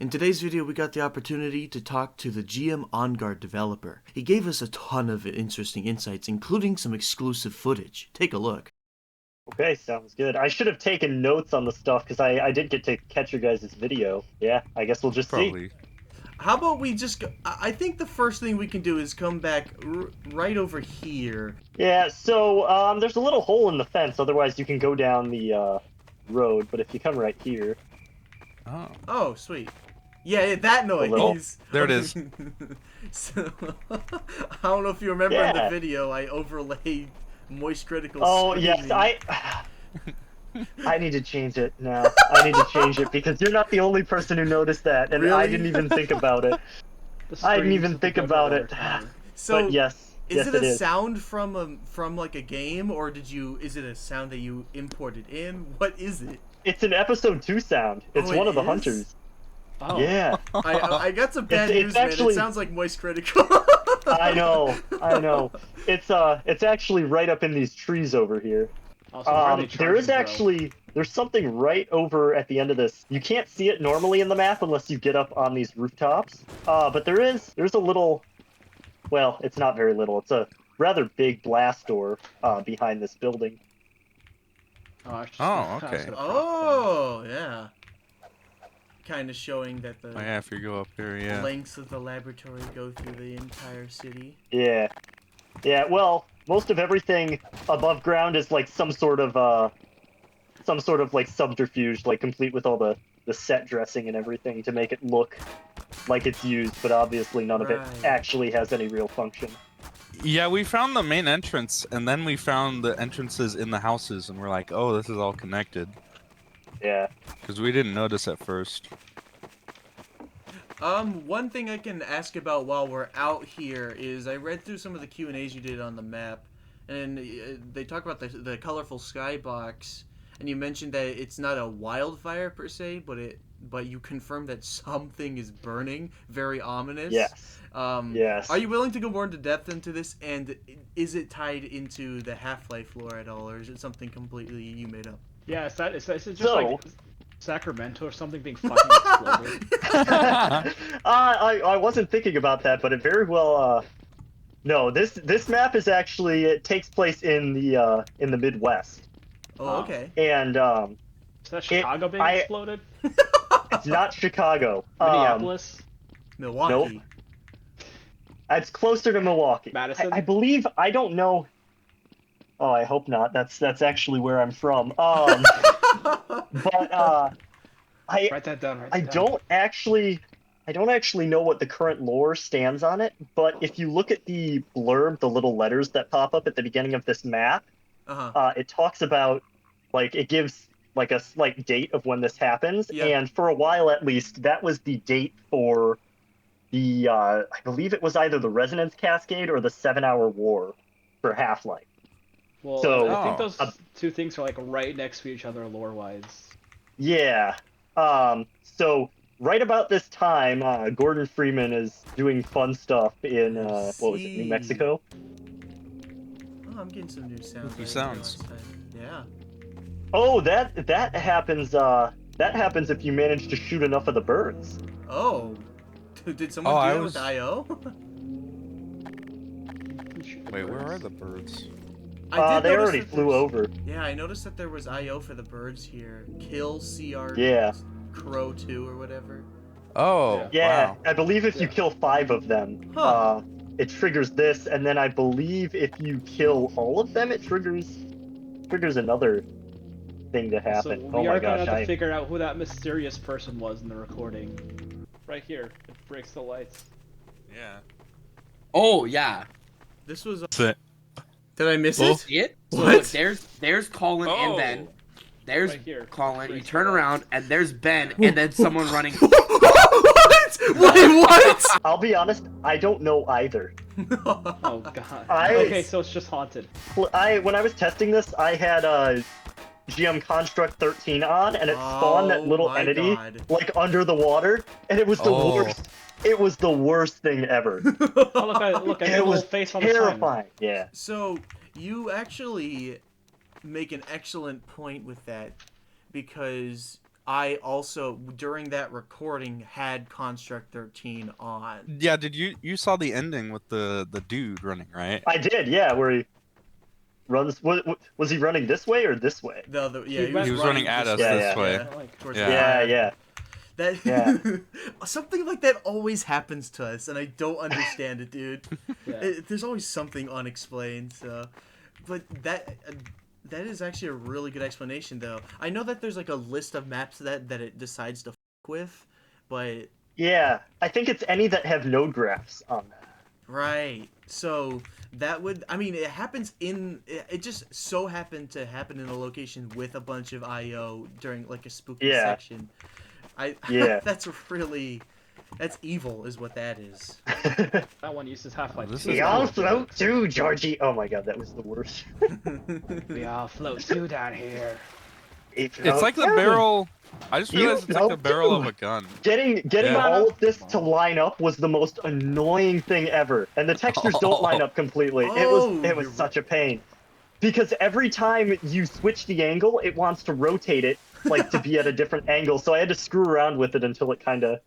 In today's video, we got the opportunity to talk to the GM Engarde developer. He gave us a ton of interesting insights, including some exclusive footage. Take a look. Okay, sounds good. I should have taken notes on the stuff because I did get to catch your guys' video. Yeah, I guess we'll just Probably. see. How about we just go... I think the first thing we can do is come back right over here. Yeah, so there's a little hole in the fence. Otherwise, you can go down the road. But if you come right here, Oh. Oh, sweet. Yeah, that noise. little- There it is. So, I don't know if you remember in the video, I overlaid moist critical oh yes, screaming. I need to change it now. I need to change it because you're not the only person who noticed that, and I Really? didn't even think about it. I didn't even think about it. So, But yes, is yes, it a is. sound from like a game, or is it a sound that you imported in? What is it? It's an episode 2 sound. It's Oh, one it of the is? hunters. Oh. Yeah. I got some bad It's news, man. actually- It sounds like moist critical. I know. It's actually right up in these trees over here. There's something right over at the end of this. You can't see it normally in the map unless you get up on these rooftops. But there's a little, well, it's not very little. It's a rather big blast door behind this building. Oh, okay. Oh, yeah. Kind of showing that the Oh, yeah, if you go up here, yeah. lengths of the laboratory go through the entire city. Yeah. Well, most of everything above ground is like some sort of like subterfuge, like complete with all the set dressing and everything to make it look like it's used, but obviously none of it Right. actually has any real function. Yeah, we found the main entrance, and then we found the entrances in the houses, and we're like, oh, this is all connected. Yeah. Because we didn't notice at first. One thing I can ask about while we're out here is I read through some of the Q&As you did on the map, and they talk about the colorful skybox, and you mentioned that it's not a wildfire per se, but you confirmed that something is burning, very ominous. Yes. Yes. Are you willing to go more into depth into this, and is it tied into the Half-Life lore at all, or is it something completely you made up? Yeah, is it just So- like Sacramento or something being fucking exploded? I wasn't thinking about that, but it very well. No, this map is actually, it takes place in the Midwest, Oh, okay. and Is that Chicago being exploded? it's not Chicago. Minneapolis? Milwaukee. It's closer to Milwaukee. Madison? I believe. I don't know. Oh, I hope not. That's actually where I'm from. But Write that down. I don't actually know what the current lore stands on it, but if you look at the blurb, the little letters that pop up at the beginning of this map, it talks about, like, it gives like a slight date of when this happens, Yeah. and for a while at least, that was the date for the I believe it was either the Resonance Cascade or the 7-Hour War for Half-Life. Well, So- I think those two things are like right next to each other lore-wise. Yeah. So right about this time, Gordon Freeman is doing fun stuff in what was it, New Mexico? Oh, I'm getting some new sounds. New sounds. Yeah. Oh, that happens. That happens if you manage to shoot enough of the birds. Oh. Did someone Oh, do I that was- with IO? Wait, where are the birds? I did They notice already that flew there's- over. Yeah, I noticed that there was IO for the birds here. Kill CR Yeah. Crow 2 or whatever. Oh, Yeah, wow. I believe if you Yeah. kill 5 of them, Huh. it triggers this, and then I believe if you kill all of them, it triggers another thing to happen. So Oh we my are gonna gosh, have to figure out who that mysterious person was in the recording. Right here. It breaks the lights. Yeah. Oh yeah, This was... That's it. Did I miss Oh. it? see it? So What? look, there's Colin and Ben. There's Right here. Colin. You Breaks turn the around and there's Ben, and then someone running. What? Wait, what? I'll be honest, I don't know either. Oh god. I- Okay, so it's just haunted. When I was testing this, I had GM Construct 13 on, and it spawned that Oh little my entity God. like under the water, and it was the Oh. worst. It was the worst thing ever. Oh, look, I got a It little was face on the sign. terrifying. Yeah. So, you actually make an excellent point with that, because I also during that recording had Construct 13 on. Yeah, did you saw the ending with the dude running, right? I did, yeah, where he runs. Was he running this way or this way? He He was was running at us this way. Yeah, towards Yeah. the Yeah, fire. yeah. That Yeah. something like that always happens to us, and I don't understand it, dude. Yeah. There's always something unexplained. So, but that is actually a really good explanation, though. I know that there's like a list of maps that it decides to with, but Yeah, I think it's any that have node graphs on that. right. So that would, I mean, it happens it just so happened to happen in a location with a bunch of IO during like a spooky Yeah. section. Yeah. That's evil is what that is. That one uses Half-Life This 2. is We all cool. float too, Georgie. Oh my god, that was the worst. We all float too down here. It's like the barrel. I just You realized it's like the know, barrel of too. a gun. Getting Yeah. all of this to line up was the most annoying thing ever, and the textures don't line up completely. Oh, it was you're such a pain, because every time you switch the angle, it wants to rotate it like to be at a different angle. So I had to screw around with it until it kind of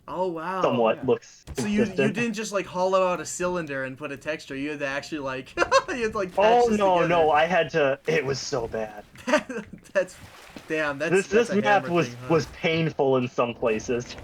Oh wow. somewhat looks So consistent. you didn't just like hollow out a cylinder and put a texture. You had to actually like you had to like patch Oh this no, together. no, I had to. It was so bad. That's This a map hammer was thing, huh? was painful in some places.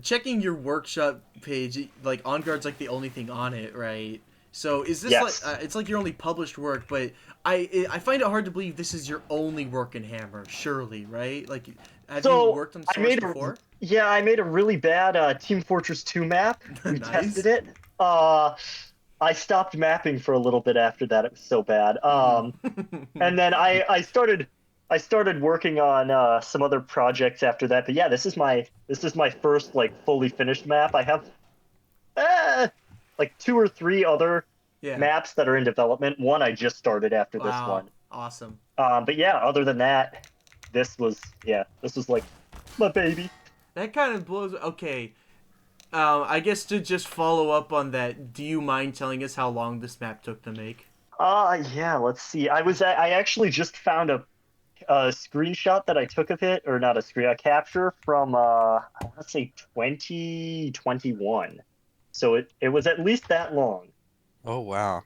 Checking your workshop page, like Engarde's like the only thing on it, right? So is this Yes. like it's like your only published work, but I find it hard to believe this is your only work in Hammer, surely, right? Like, have you worked on Source before? Yeah, I made a really bad Team Fortress 2 map. We Nice. tested it. I stopped mapping for a little bit after that. It was so bad. And then I started working on some other projects after that. But yeah, this is my first like fully finished map. I have like 2 or 3 other maps that are in development. One I just started after this one. Awesome. But yeah, other than that, this was like my baby. That kind of blows. Okay. I guess to just follow up on that, do you mind telling us how long this map took to make? Yeah, let's see. I actually just found a screenshot that I took of it, or not a capture from I want to say 2021. So it was at least that long. Oh wow.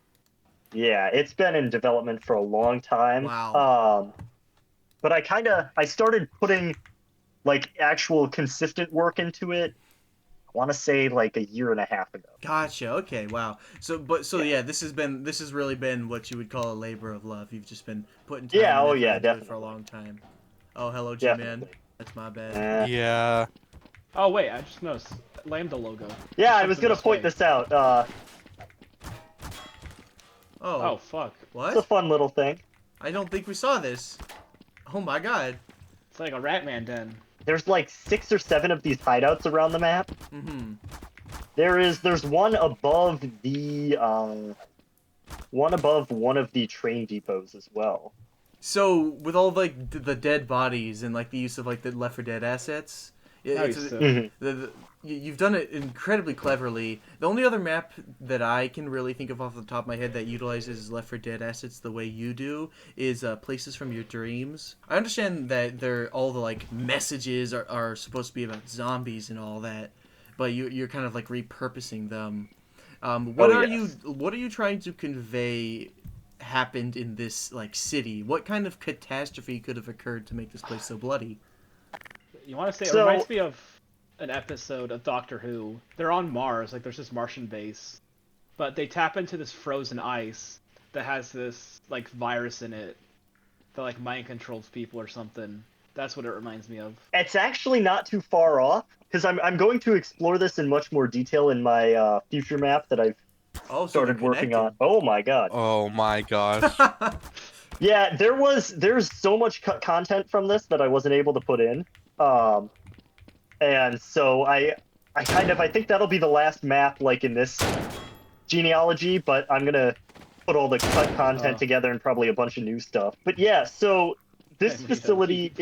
Yeah, it's been in development for a long time. Wow. But I started putting like actual consistent work into it. I want to say like a year and a half ago. Gotcha. Okay. Wow. So yeah, this has really been what you would call a labor of love. You've just been putting time and effort into it definitely. for a long time. Oh, hello, G-Man. Definitely. That's my bad. Yeah. Oh wait, I just noticed Lambda logo. Yeah, I was gonna point this out. Oh fuck. What? It's a fun little thing. I don't think we saw this. Oh my god. It's like a Ratman den. There's like 6 or 7 of these hideouts around the map. Mm-hmm. There's one above the one of the train depots as well. So with all like the dead bodies and like the use of like the Left 4 Dead assets, you've done it incredibly cleverly. The only other map that I can really think of off the top of my head that utilizes Left 4 Dead assets the way you do is Places from Your Dreams. I understand that all the like messages are supposed to be about zombies and all that, but you're kind of like repurposing them. What are you trying to convey happened in this like city? What kind of catastrophe could have occurred to make this place so bloody? You want to say it reminds me of an episode of Doctor Who. They're on Mars, like there's this Martian base, but they tap into this frozen ice that has this like virus in it that like mind controls people or something. That's what it reminds me of. It's actually not too far off, because I'm going to explore this in much more detail in my future map that I've started working on. Oh my god. Oh my gosh. Yeah, there's so much content from this that I wasn't able to put in. And so I think that'll be the last map like in this genealogy, but I'm gonna put all the cut content together and probably a bunch of new stuff. But yeah, so this facility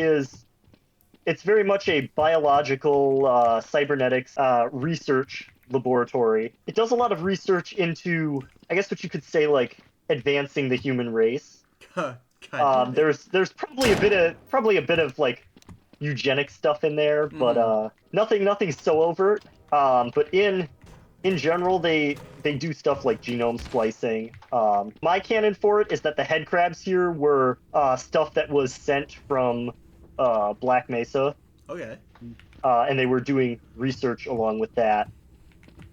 it's very much a biological cybernetics probably laboratory. It does a lot of research into, I guess what you could say, like advancing the human race. There's probably a bit of like eugenic stuff in there, but nothing so overt. But in general, they do stuff like genome splicing. My canon for it is that the head crabs here were stuff that was sent from Black Mesa. Okay. And they were doing research along with that.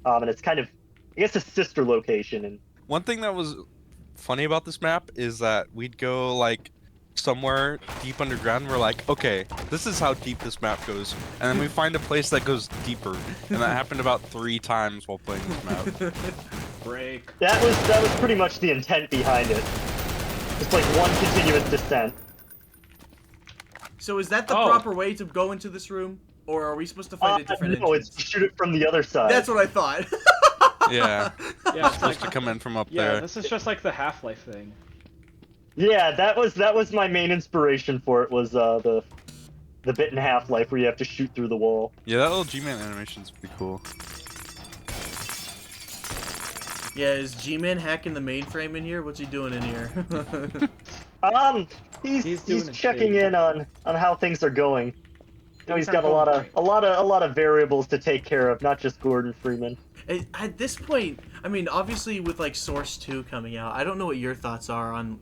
And it's kind of, I guess, a sister location. And one thing that was funny about this map is that we'd go like somewhere deep underground. And we're like, okay, this is how deep this map goes, and then we find a place that goes deeper, and that happened about 3 times while playing this map. Break. That was pretty much the intent behind it. Just like one continuous descent. So is that the proper way to go into this room? Or are we supposed to find a different entrance? No, it's to shoot it from the other side. That's what I thought. Yeah. Yeah, It's supposed to come in from up yeah, there. this is just like the Half-Life thing. Yeah, that was my main inspiration for it, was the bit in Half-Life where you have to shoot through the wall. Yeah, that little G-Man animation's pretty cool. Yeah, is G-Man hacking the mainframe in here? What's he doing in here? He's checking in on how things are going. You know, he's got a lot of variables to take care of, not just Gordon Freeman. At this point, I mean, obviously with like Source 2 coming out, I don't know what your thoughts are on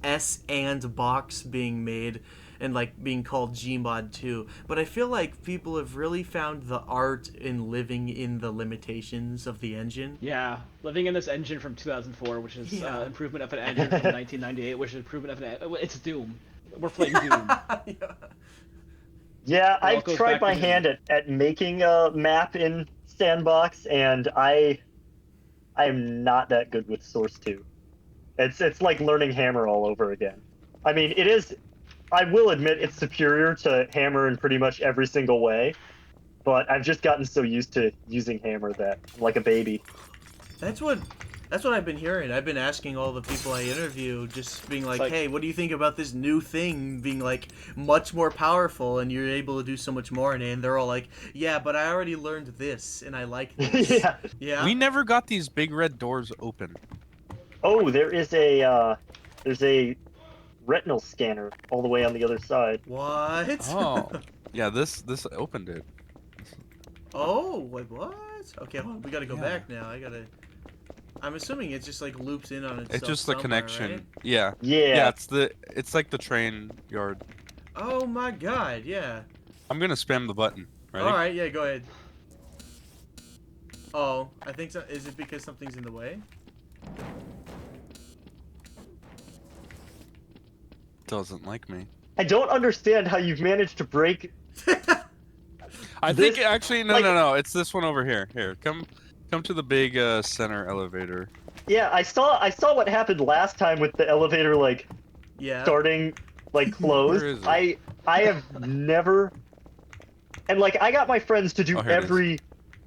S and Box being made and like being called Gmod 2, but I feel like people have really found the art in living in the limitations of the engine. Yeah, living in this engine from 2004, which is improvement of an engine from 1998, which is improvement of it's Doom. We're playing Doom. Yeah, I've tried my hand at making a map in Sandbox, and I am not that good with Source 2. It's like learning Hammer all over again. I mean, it is. I will admit it's superior to Hammer in pretty much every single way, but I've just gotten so used to using Hammer that I'm like a baby. That's what I've been hearing. I've been asking all the people I interview, just being like, hey, what do you think about this new thing being like much more powerful and you're able to do so much more in it? And they're all like, yeah, but I already learned this and I like this. Yeah. We never got these big red doors open. Oh, there's a retinal scanner all the way on the other side. What? Oh. Yeah, this opened it. Oh, wait, what? Okay, hold on. We gotta go back now. I'm assuming it just like loops in on itself. It's just the connection. Right? Yeah. Yeah. Yeah, it's like the train yard. Oh my god, yeah. I'm gonna spam the button. Ready? Alright, yeah, go ahead. Oh, I think so. Is it because something's in the way? Doesn't like me. I don't understand how you've managed to break. I think actually no. It's this one over here. Here, come to the big center elevator. Yeah, I saw what happened last time with the elevator starting closed. Where is it? I have never, and I got my friends to do every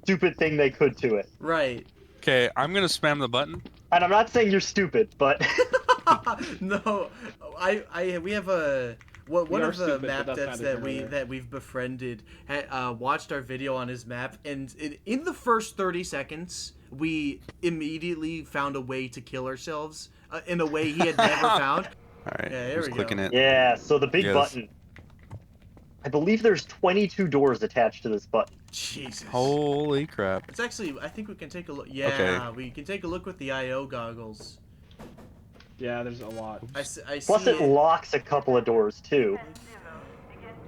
stupid thing they could to it. Right. Okay, I'm gonna spam the button. And I'm not saying you're stupid, but no, we have one of the map devs that we've befriended watched our video on his map, and in the first 30 seconds we immediately found a way to kill ourselves in a way he had never found. All right, yeah, there we clicking go. it. Yeah, so the big button. I believe there's 22 doors attached to this button. Jesus. Holy crap. It's actually, I think we can take a look. Yeah, okay. We can take a look with the I/O goggles. Yeah, there's a lot. I see Plus it locks a couple of doors too.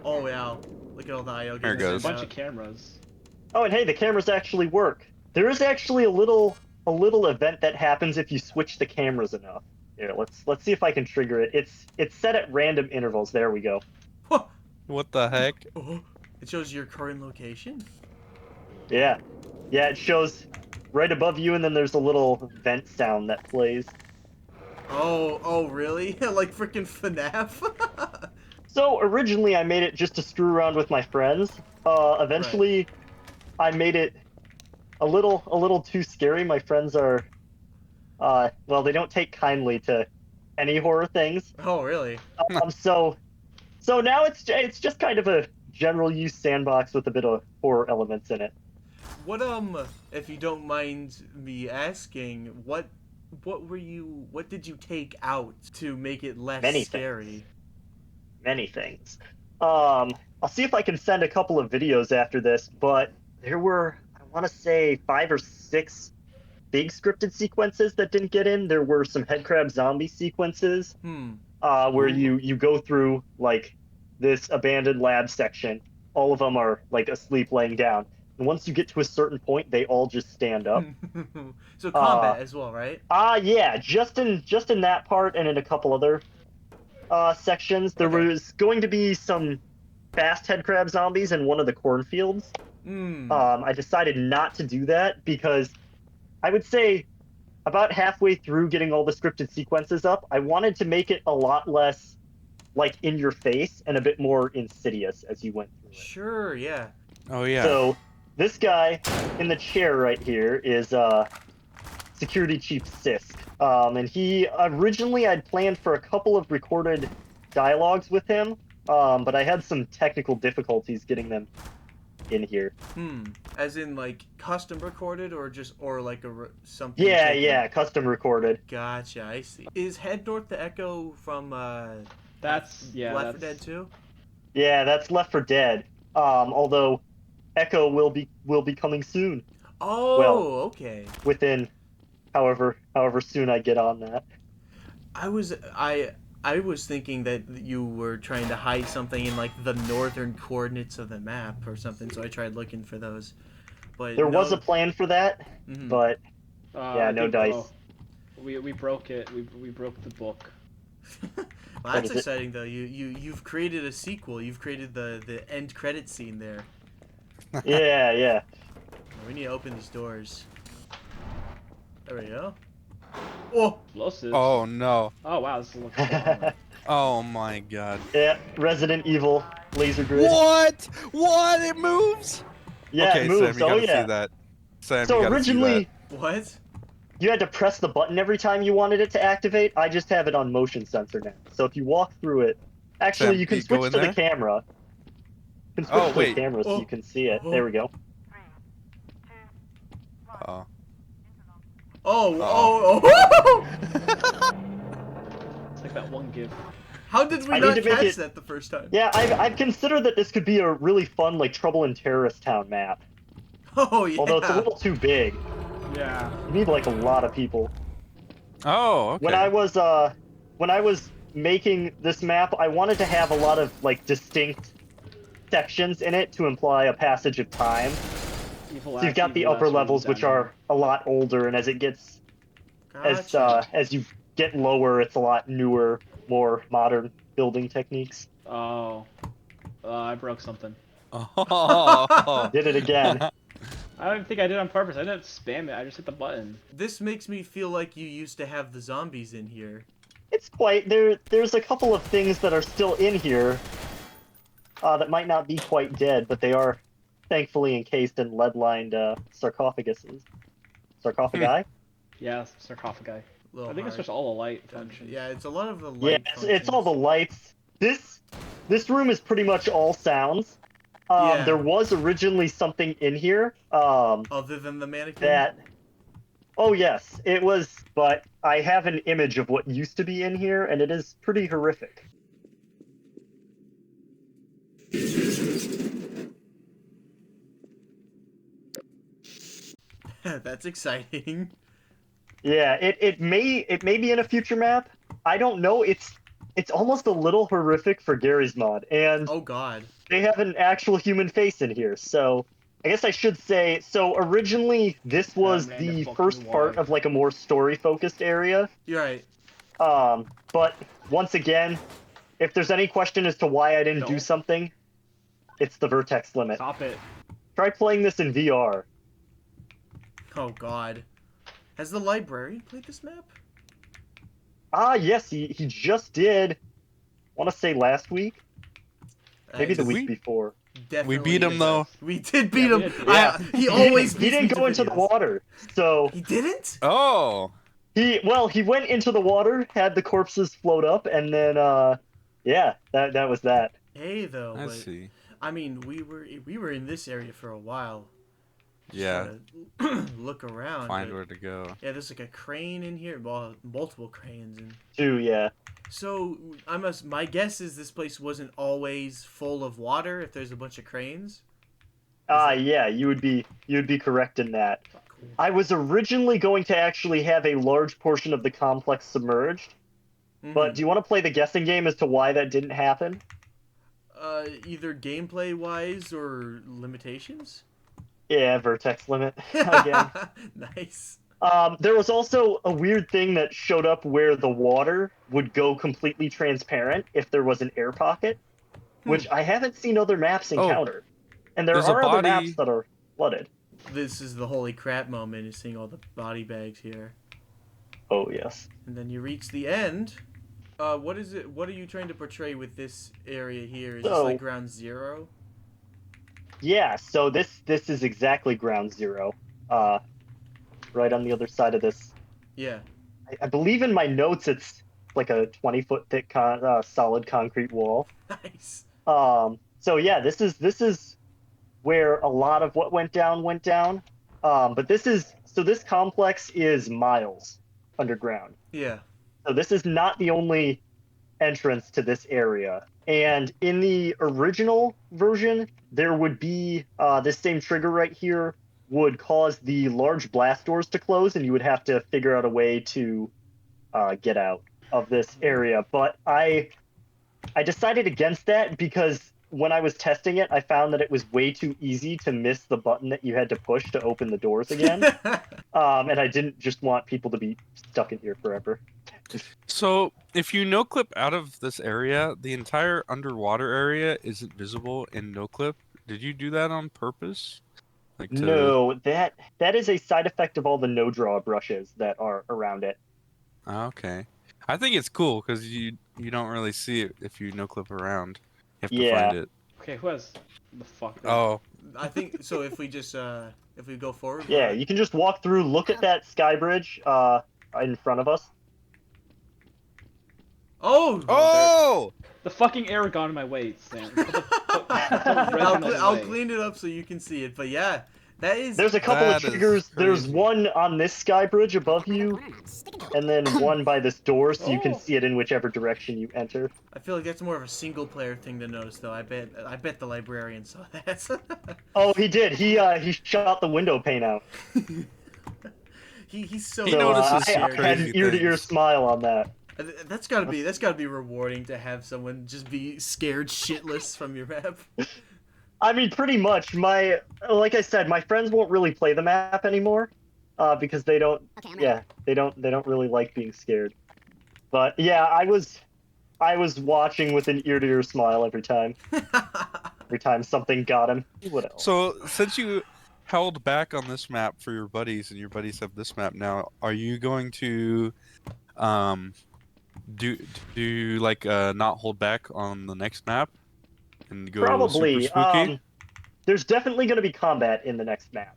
Oh yeah, look at all the I/O. There it goes. A bunch of cameras. Oh, and hey, the cameras actually work. There is actually a little event that happens if you switch the cameras enough. Here, let's see if I can trigger it. It's set at random intervals. There we go. What the heck? Oh, it shows your current location? Yeah. Yeah, it shows right above you, and then there's a little vent sound that plays. Oh, really? Like freaking FNAF? So originally I made it just to screw around with my friends. Eventually I made it a little too scary. My friends are, well, they don't take kindly to any horror things. Oh, really? So now it's just kind of a general use sandbox with a bit of horror elements in it. What if you don't mind me asking, what did you take out to make it less scary? Many things. I'll see if I can send a couple of videos after this, but there were, I want to say, 5 or 6 big scripted sequences that didn't get in. There were some headcrab zombie sequences where you go through like this abandoned lab section. All of them are like asleep laying down. And once you get to a certain point, they all just stand up. So combat as well, right? Yeah, just in that part and in a couple other sections. There was going to be some fast headcrab zombies in one of the cornfields. I decided not to do that because I would say about halfway through getting all the scripted sequences up, I wanted to make it a lot less like in your face and a bit more insidious as you went through it. Sure, yeah. Oh yeah. So this guy in the chair right here is Security Chief Sisk. And he originally I'd planned for a couple of recorded dialogues with him, but I had some technical difficulties getting them in here. As in like custom recorded or like something? Yeah, taken? yeah, custom recorded. Gotcha, I see. Is Head North the Echo from That's Left 4 Dead 2? Yeah, that's Left 4 Dead. Although Echo will be coming soon. Oh, well, okay. Within however soon I get on that. I was thinking that you were trying to hide something in like the northern coordinates of the map or something, so I tried looking for those. But there was a plan for that, but yeah, no dice. We broke it. We broke the book. Well, that's exciting though. You've created a sequel. You've created the end credit scene there. Yeah. We need to open these doors. There we go. Oh! Explosives. Oh no. Oh wow, this looks fun. Oh my god. Yeah, Resident Evil laser grid. What? It moves? Yeah, okay, it moves. Sam, you gotta yeah. see that. Sam, So you gotta originally, see that. What? You had to press the button every time you wanted it to activate. I just have it on motion sensor now. So if you walk through it, actually Sam, you can you go switch in to there? the camera. You can switch to wait. the camera so you can see it. There we go. Oh. Oh! It's like that one GIF. How did we I not need to make catch it- that the first time? Yeah, I've considered that this could be a really fun like Trouble in Terrorist Town map. Oh yeah. Although it's a little too big. Yeah. You need like a lot of people. Oh, okay. When I was making this map, I wanted to have a lot of like distinct sections in it to imply a passage of time. So you've got the upper levels, which are a lot older, and as it gets as you get lower, it's a lot newer, more modern building techniques. Oh. I broke something. Oh. Did it again. I don't think I did it on purpose. I didn't spam it. I just hit the button. This makes me feel like you used to have the zombies in here. It's quite there's a couple of things that are still in here that might not be quite dead, but they are thankfully encased in lead-lined sarcophaguses. Sarcophagi? Yeah, sarcophagi. I think it's just all the light functions. Yeah, it's a lot of the light Yeah, it's all the lights. This room is pretty much all sounds. There was originally something in here. Other than the mannequin? Oh yes, it was, but I have an image of what used to be in here, and it is pretty horrific. That's exciting. Yeah, it may be in a future map. I don't know. It's almost a little horrific for Gary's mod, and oh god, they have an actual human face in here. So I guess I should say. So originally, this was the first part of like a more story-focused area. You're right. But once again, if there's any question as to why I didn't do something, it's the vertex limit. Stop it. Try playing this in VR. Oh god. Has the librarian played this map? Yes, he just did. I want to say last week, maybe the week before. Definitely we beat him though. We did beat him. He always beats he didn't go into the water, so he didn't. Oh. He went into the water, had the corpses float up, and then yeah, that was that. Hey though, I see. I mean, we were in this area for a while. Yeah. Look around. Find where to go. Yeah, there's like a crane in here. Well, multiple cranes. And... Two, yeah. So my guess is this place wasn't always full of water if there's a bunch of cranes. Yeah, you'd be correct in that. Cool. I was originally going to actually have a large portion of the complex submerged, but do you want to play the guessing game as to why that didn't happen? Either gameplay wise or limitations. Yeah, vertex limit again. Nice. There was also a weird thing that showed up where the water would go completely transparent if there was an air pocket, which I haven't seen other maps encounter. And there are other maps that are flooded. This is the holy crap moment, is seeing all the body bags here. Oh, yes. And then you reach the end. What is it? What are you trying to portray with this area here? Is this like ground zero? Yeah, so this is exactly ground zero. Right on the other side of this. Yeah. I believe in my notes it's like a 20-foot thick solid concrete wall. Nice. So yeah, this is where a lot of what went down went down. But this complex is miles underground. Yeah. So this is not the only entrance to this area. And in the original version, there would be this same trigger right here would cause the large blast doors to close, and you would have to figure out a way to get out of this area. But I decided against that because when I was testing it, I found that it was way too easy to miss the button that you had to push to open the doors again. And I didn't just want people to be stuck in here forever. So, if you no-clip out of this area, the entire underwater area isn't visible in no-clip. Did you do that on purpose? Like No, that is a side effect of all the no-draw brushes that are around it. Okay. I think it's cool because you don't really see it if you no-clip around. You have to find it. Okay, who has the fuck? Oh. I think so. If we just if we go forward. Yeah, you can just walk through. Look at that sky bridge in front of us. Oh! The fucking air got in my way, Sam. I'll clean it up so you can see it. But yeah, that is. There's a couple of triggers. There's one on this sky bridge above you, and then one by this door, so you can see it in whichever direction you enter. I feel like that's more of a single-player thing to notice, though. I bet the librarian saw that. Oh, he did. He shot the window pane out. He's so. He notices I had an ear-to-ear smile on that. That's gotta be rewarding to have someone just be scared shitless from your map. I mean, pretty much. Like I said, my friends won't really play the map anymore, because they don't. Yeah, they don't really like being scared. But yeah, I was watching with an ear-to-ear smile every time. Every time something got him. What else? So since you held back on this map for your buddies, and your buddies have this map now, are you going to do like not hold back on the next map and go probably super spooky? There's definitely going to be combat in the next map.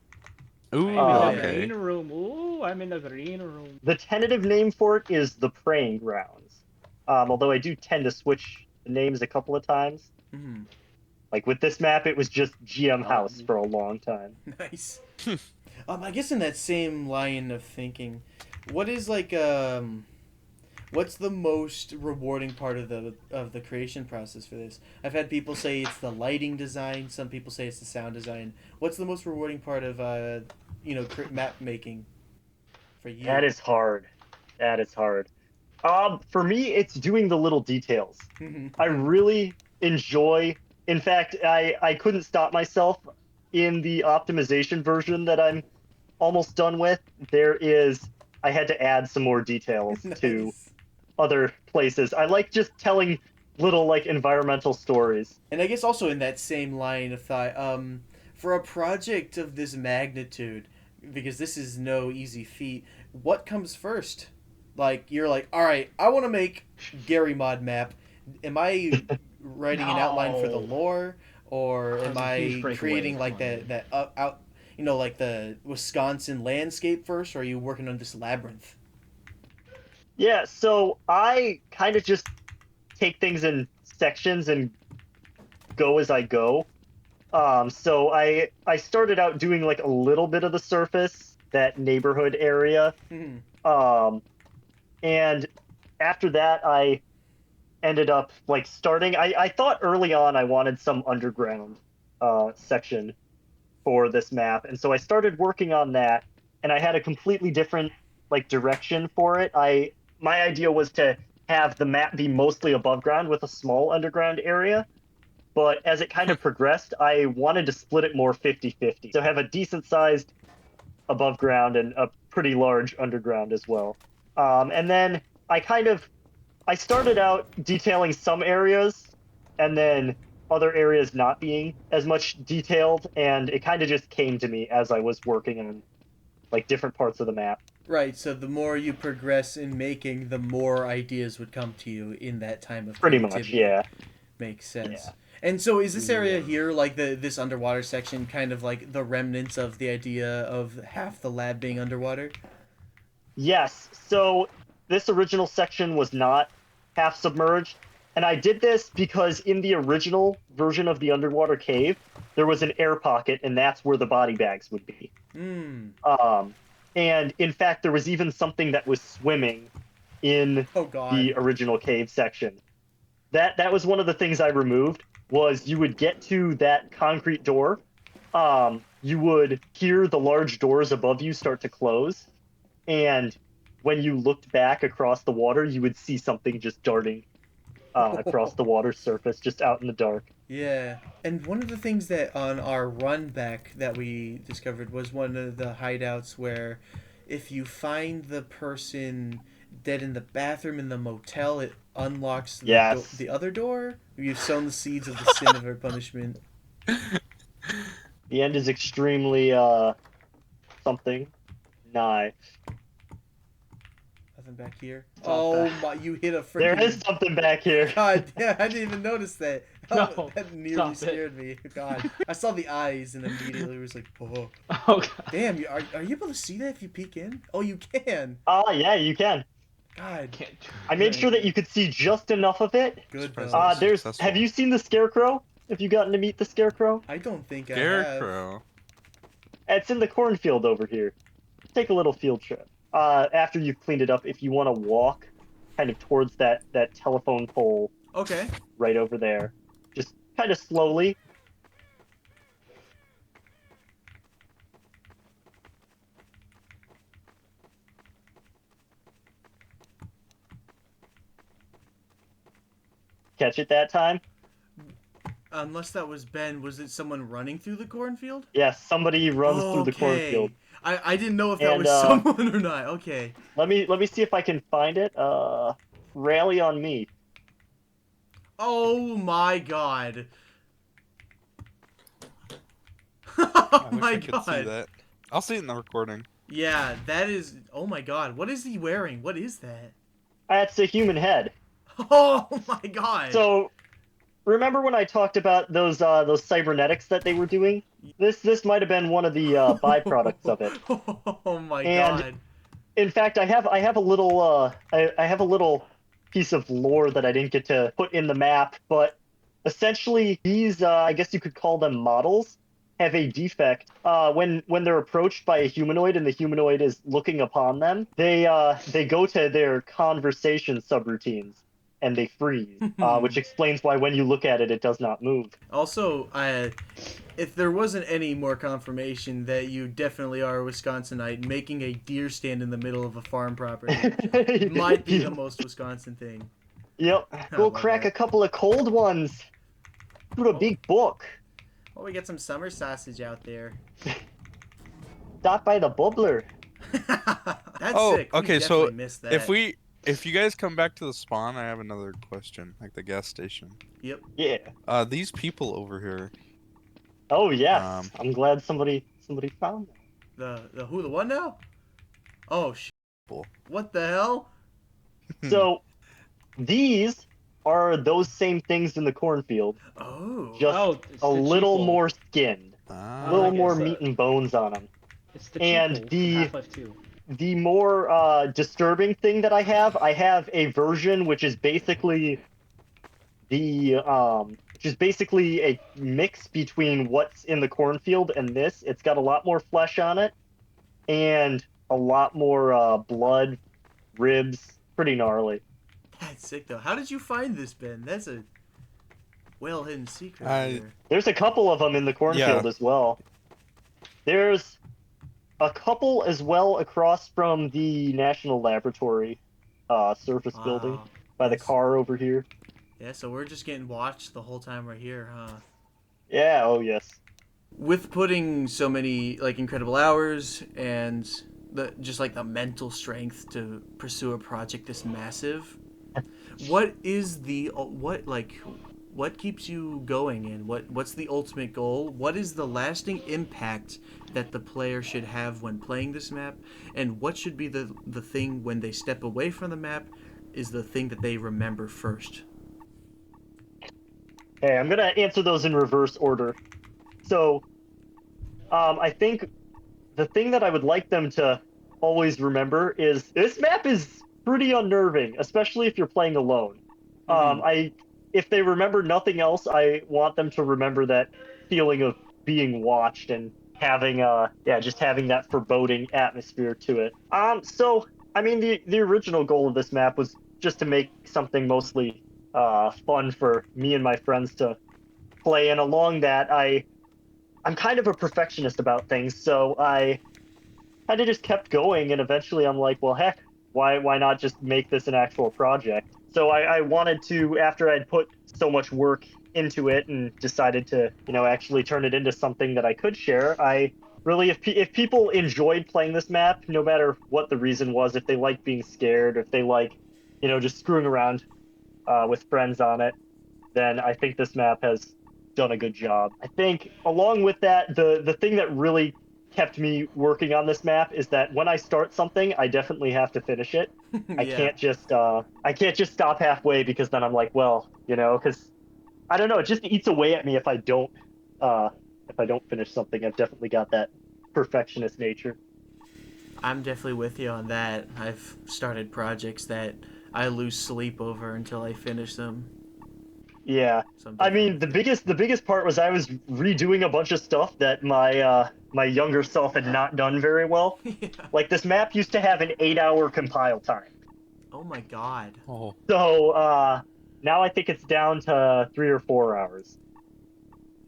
Ooh, I'm in the okay. green room. Ooh, I'm in the green room. The tentative name for it is the Praying Grounds. Although I do tend to switch the names a couple of times. Mm. Like with this map, it was just GM House for a long time. Nice. I guess in that same line of thinking, what is like what's the most rewarding part of the creation process for this? I've had people say it's the lighting design. Some people say it's the sound design. What's the most rewarding part of map making for you? That is hard. For me, it's doing the little details. I really enjoy. In fact, I couldn't stop myself in the optimization version that I'm almost done with. I had to add some more details to other places. I like just telling little like environmental stories. And I guess also in that same line of thought, for a project of this magnitude, because this is no easy feat, what comes first? Like you're like, all right, I want to make Gary Mod map. Am I writing an outline for the lore, or am I creating like that like the Wisconsin landscape first, or are you working on this labyrinth? Yeah, so I kind of just take things in sections and go as I go. So I started out doing like a little bit of the surface, that neighborhood area. And after that, I ended up like starting. I thought early on I wanted some underground section for this map, and so I started working on that. And I had a completely different like direction for it. My idea was to have the map be mostly above ground with a small underground area. But as it kind of progressed, I wanted to split it more 50-50. So have a decent sized above ground and a pretty large underground as well. And then I started out detailing some areas and then other areas not being as much detailed, and it kind of just came to me as I was working on like different parts of the map. Right, so the more you progress in making, the more ideas would come to you in that time of Pretty creativity. much, yeah. Makes sense. Yeah. And so is this area here, like this underwater section, kind of like the remnants of the idea of half the lab being underwater? Yes. So this original section was not half submerged. And I did this because in the original version of the underwater cave, there was an air pocket, and that's where the body bags would be. And in fact, there was even something that was swimming in the original cave section. That was one of the things I removed. Was you would get to that concrete door, you would hear the large doors above you start to close, and when you looked back across the water, you would see something just darting across the water surface, just out in the dark. Yeah, and one of the things that on our run back that we discovered was one of the hideouts where if you find the person dead in the bathroom in the motel, it unlocks the other door. You've sown the seeds of the sin of our punishment. The end is extremely something nigh. Nothing back here. Oh my! You hit a freaking. There is something back here. God, yeah, I didn't even notice that. Oh, No, that nearly scared me. God, I saw the eyes and immediately was like, oh. Oh God. Damn, are you able to see that if you peek in? Oh, you can. Yeah, you can. God, I made sure that you could see just enough of it. Good. Have you seen the Scarecrow? Have you gotten to meet the Scarecrow? I don't think Scarecrow. I have. It's in the cornfield over here. Take a little field trip. After you've cleaned it up, if you want to walk kind of towards that telephone pole. Okay. Right over there. Just kind of slowly. Catch it that time? Unless that was Ben, was it someone running through the cornfield? Yes, somebody runs through the cornfield. I didn't know if that was someone or not. Okay. Let me see if I can find it. Rally on me. Oh my God. Oh my God. See that. I'll see it in the recording. Yeah, that is. Oh my God. What is he wearing? What is that? That's a human head. Oh my God. So, remember when I talked about those cybernetics that they were doing? This might have been one of the byproducts of it. Oh my God. In fact, I have a little I have a little piece of lore that I didn't get to put in the map, but essentially these I guess you could call them models have a defect. When they're approached by a humanoid and the humanoid is looking upon them, they go to their conversation subroutines and they freeze, which explains why when you look at it, it does not move. Also, if there wasn't any more confirmation that you definitely are a Wisconsinite, making a deer stand in the middle of a farm property might be the most Wisconsin thing. Yep. Go crack a couple of cold ones. Put a big book. Oh, we got some summer sausage out there. Stop by the bubbler. That's sick. Okay, so missed that. If you guys come back to the spawn, I have another question, like the gas station. Yep. Yeah. These people over here. Oh yes, I'm glad somebody found them. The who? The what now? Oh shit. What the hell? So, these are those same things in the cornfield. Oh. Just a little more skinned, a little more meat and bones on them. It's the and Half-Life 2. The more disturbing thing that I have a version which is basically the which is basically a mix between what's in the cornfield and this. It's got a lot more flesh on it and a lot more blood, ribs. Pretty gnarly. That's sick though. How did you find this, Ben? That's a well hidden secret I there. There's a couple of them in the cornfield as well. There's a couple as well across from the National Laboratory surface building by the car over here. Yeah, so we're just getting watched the whole time we're here, huh? Yeah, oh yes. With putting so many like incredible hours and just like the mental strength to pursue a project this massive, what keeps you going, and what's the ultimate goal? What is the lasting impact that the player should have when playing this map, and what should be the thing when they step away from the map is the thing that they remember first? Hey, I'm gonna answer those in reverse order. So, I think the thing that I would like them to always remember is this map is pretty unnerving, especially if you're playing alone. If they remember nothing else, I want them to remember that feeling of being watched and having just having that foreboding atmosphere to it. So I mean the original goal of this map was just to make something mostly fun for me and my friends to play, and along that I'm kind of a perfectionist about things, so I kind of just kept going, and eventually I'm like, well, heck, why not just make this an actual project? So I wanted to, after I'd put so much work into it and decided to, actually turn it into something that I could share, I really, if people enjoyed playing this map, no matter what the reason was, if they like being scared, if they like, just screwing around with friends on it, then I think this map has done a good job. I think along with that, the thing that really kept me working on this map is that when I start something, I definitely have to finish it. I Yeah. I can't just stop halfway, because then I'm like, well, because I don't know, it just eats away at me if I don't finish something. I've definitely got that perfectionist nature. I'm definitely with you on that. I've started projects that I lose sleep over until I finish them. Yeah. So I mean, the biggest part was I was redoing a bunch of stuff that my younger self had not done very well. Yeah. Like, this map used to have an 8-hour compile time. Oh my god. oh So now I think it's down to 3 or 4 hours.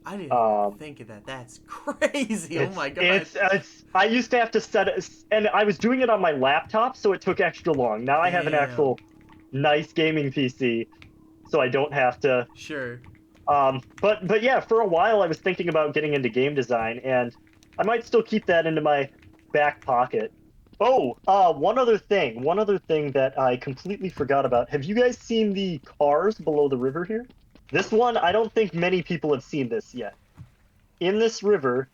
I didn't even Um, think of that. That's crazy. Oh my god. it's I used to have to set it, and I was doing it on my laptop, so it took extra long. Now I have an Damn. actual nice gaming PC, so I don't have to. Sure. But yeah, for a while I was thinking about getting into game design, and I might still keep that into my back pocket. Oh, one other thing that I completely forgot about. Have you guys seen the cars below the river here? This one, I don't think many people have seen this yet. In this river,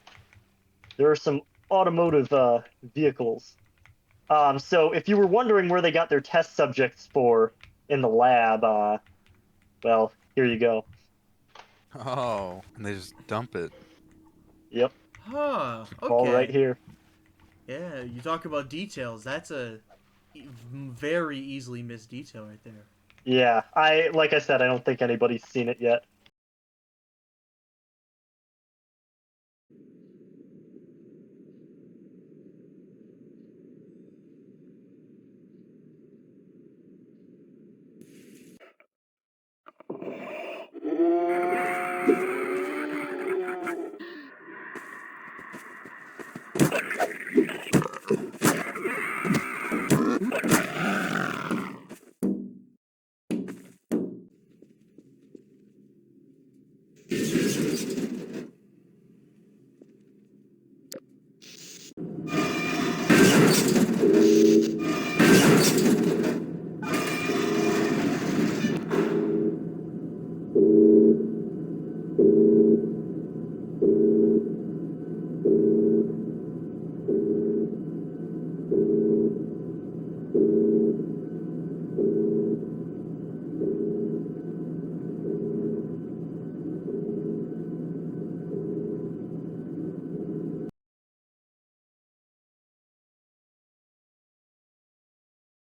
there are some automotive vehicles. So if you were wondering where they got their test subjects for in the lab, well, here you go. oh, and they just dump it. Yep, Huh. all right Okay. here. Yeah, you talk about details. That's a very easily missed detail right there. Yeah, like I said, I don't think anybody's seen it yet.